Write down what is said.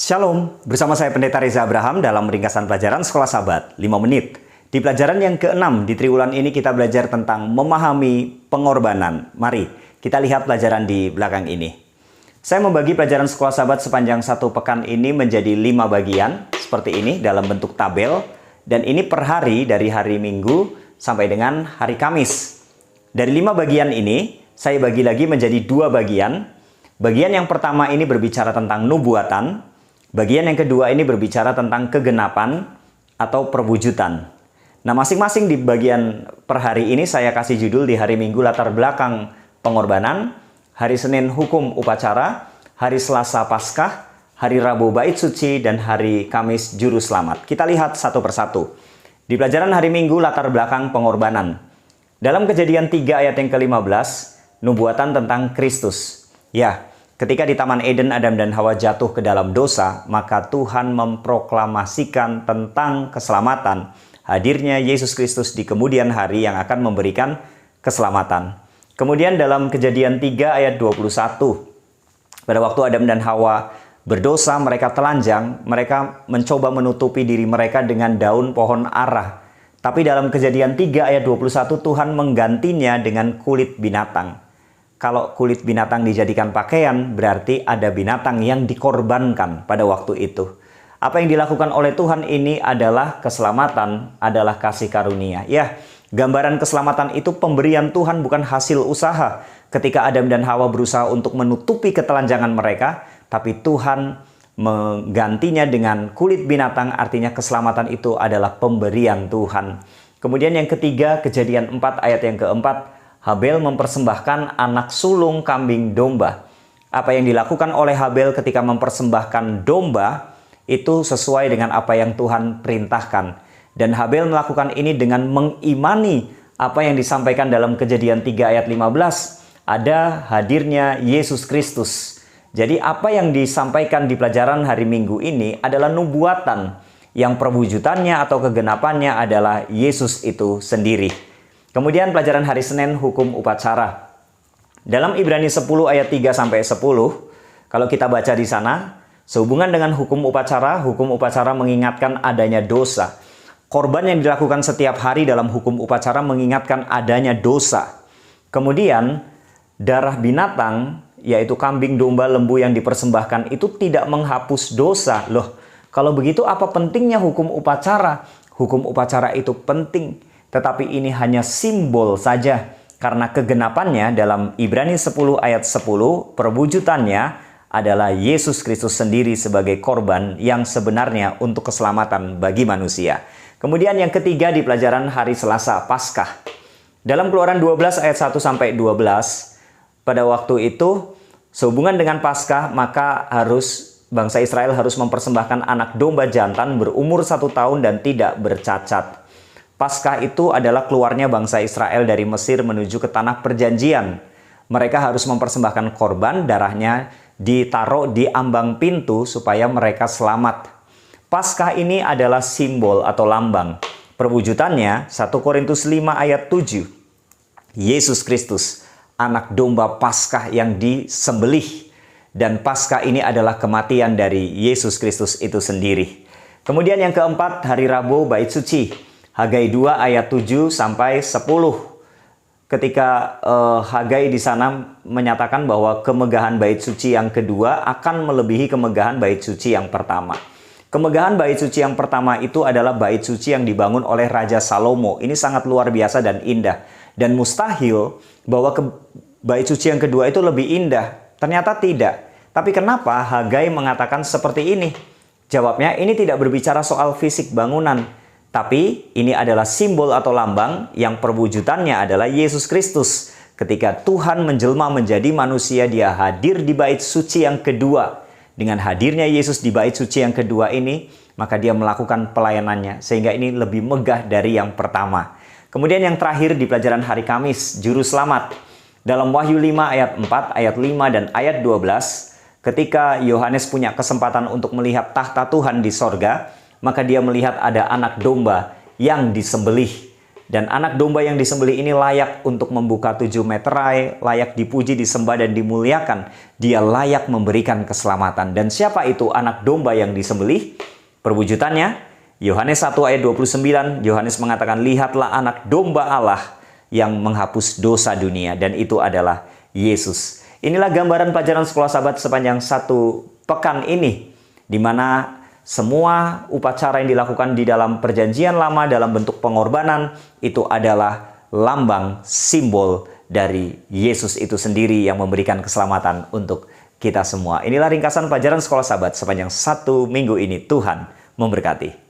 Shalom, bersama saya Pendeta Reza Abraham dalam ringkasan pelajaran Sekolah Sabat 5 menit. Di pelajaran yang ke-6 di triwulan ini kita belajar tentang memahami pengorbanan. Mari kita lihat pelajaran di belakang ini. Saya membagi pelajaran Sekolah Sabat sepanjang satu pekan ini menjadi 5 bagian seperti ini dalam bentuk tabel. Dan ini per hari dari hari Minggu sampai dengan hari Kamis. Dari 5 bagian ini saya bagi lagi menjadi 2 bagian. Bagian yang pertama ini berbicara tentang nubuatan. Bagian yang kedua ini berbicara tentang kegenapan atau perwujudan. Nah, masing-masing di bagian per hari ini saya kasih judul di hari Minggu latar belakang pengorbanan, hari Senin hukum upacara, hari Selasa Paskah, hari Rabu bait suci, dan hari Kamis juru selamat. Kita lihat satu persatu. Di pelajaran hari Minggu latar belakang pengorbanan. Dalam Kejadian 3 ayat yang ke-15, nubuatan tentang Kristus. Ya, ketika di Taman Eden Adam dan Hawa jatuh ke dalam dosa, maka Tuhan memproklamasikan tentang keselamatan, hadirnya Yesus Kristus di kemudian hari yang akan memberikan keselamatan. Kemudian dalam Kejadian 3 ayat 21, pada waktu Adam dan Hawa berdosa, mereka telanjang, mereka mencoba menutupi diri mereka dengan daun pohon ara. Tapi dalam Kejadian 3 ayat 21, Tuhan menggantinya dengan kulit binatang. Kalau kulit binatang dijadikan pakaian, berarti ada binatang yang dikorbankan pada waktu itu. Apa yang dilakukan oleh Tuhan ini adalah keselamatan, adalah kasih karunia. Ya, gambaran keselamatan itu pemberian Tuhan, bukan hasil usaha. Ketika Adam dan Hawa berusaha untuk menutupi ketelanjangan mereka, tapi Tuhan menggantinya dengan kulit binatang, artinya keselamatan itu adalah pemberian Tuhan. Kemudian yang ketiga, Kejadian 4 ayat yang keempat, Habel mempersembahkan anak sulung kambing domba. Apa yang dilakukan oleh Habel ketika mempersembahkan domba itu sesuai dengan apa yang Tuhan perintahkan. Dan Habel melakukan ini dengan mengimani apa yang disampaikan dalam Kejadian 3 ayat 15. Ada hadirnya Yesus Kristus. Jadi apa yang disampaikan di pelajaran hari Minggu ini adalah nubuatan yang perwujudannya atau kegenapannya adalah Yesus itu sendiri. Kemudian pelajaran hari Senin hukum upacara. Dalam Ibrani 10 ayat 3 sampai 10, kalau kita baca di sana, sehubungan dengan hukum upacara mengingatkan adanya dosa. Korban yang dilakukan setiap hari dalam hukum upacara mengingatkan adanya dosa. Kemudian darah binatang, yaitu kambing, domba, lembu yang dipersembahkan itu tidak menghapus dosa. Loh, kalau begitu apa pentingnya hukum upacara? Hukum upacara itu penting. Tetapi ini hanya simbol saja, karena kegenapannya dalam Ibrani 10 ayat 10, perwujudannya adalah Yesus Kristus sendiri sebagai korban yang sebenarnya untuk keselamatan bagi manusia. Kemudian yang ketiga di pelajaran hari Selasa Paskah. Dalam Keluaran 12 ayat 1 sampai 12, pada waktu itu sehubungan dengan Paskah maka bangsa Israel harus mempersembahkan anak domba jantan berumur 1 tahun dan tidak bercacat. Paskah itu adalah keluarnya bangsa Israel dari Mesir menuju ke tanah perjanjian. Mereka harus mempersembahkan korban, darahnya ditaruh di ambang pintu supaya mereka selamat. Paskah ini adalah simbol atau lambang. Perwujudannya 1 Korintus 5 ayat 7. Yesus Kristus, anak domba Paskah yang disembelih. Dan Paskah ini adalah kematian dari Yesus Kristus itu sendiri. Kemudian yang keempat, hari Rabu bait suci. Hagai 2 ayat 7 sampai 10. Ketika Hagai di sana menyatakan bahwa kemegahan bait suci yang kedua akan melebihi kemegahan bait suci yang pertama. Kemegahan bait suci yang pertama itu adalah bait suci yang dibangun oleh Raja Salomo. Ini sangat luar biasa dan indah. Dan mustahil bahwa bait suci yang kedua itu lebih indah. Ternyata tidak. Tapi kenapa Hagai mengatakan seperti ini? Jawabnya, ini tidak berbicara soal fisik bangunan. Tapi ini adalah simbol atau lambang yang perwujudannya adalah Yesus Kristus. Ketika Tuhan menjelma menjadi manusia, dia hadir di bait suci yang kedua. Dengan hadirnya Yesus di bait suci yang kedua ini, maka dia melakukan pelayanannya. Sehingga ini lebih megah dari yang pertama. Kemudian yang terakhir di pelajaran hari Kamis, juru selamat. Dalam Wahyu 5 ayat 4, ayat 5 dan ayat 12, ketika Yohanes punya kesempatan untuk melihat tahta Tuhan di sorga, maka dia melihat ada anak domba yang disembelih. Dan anak domba yang disembelih ini layak untuk membuka 7 meterai, layak dipuji, disembah, dan dimuliakan. Dia layak memberikan keselamatan. Dan siapa itu anak domba yang disembelih? Perwujudannya, Yohanes 1 ayat 29, Yohanes mengatakan, lihatlah anak domba Allah yang menghapus dosa dunia. Dan itu adalah Yesus. Inilah gambaran pelajaran sekolah sahabat sepanjang 1 pekan ini, di mana semua upacara yang dilakukan di dalam perjanjian lama dalam bentuk pengorbanan itu adalah lambang simbol dari Yesus itu sendiri yang memberikan keselamatan untuk kita semua. Inilah ringkasan pelajaran sekolah sahabat sepanjang 1 minggu ini. Tuhan memberkati.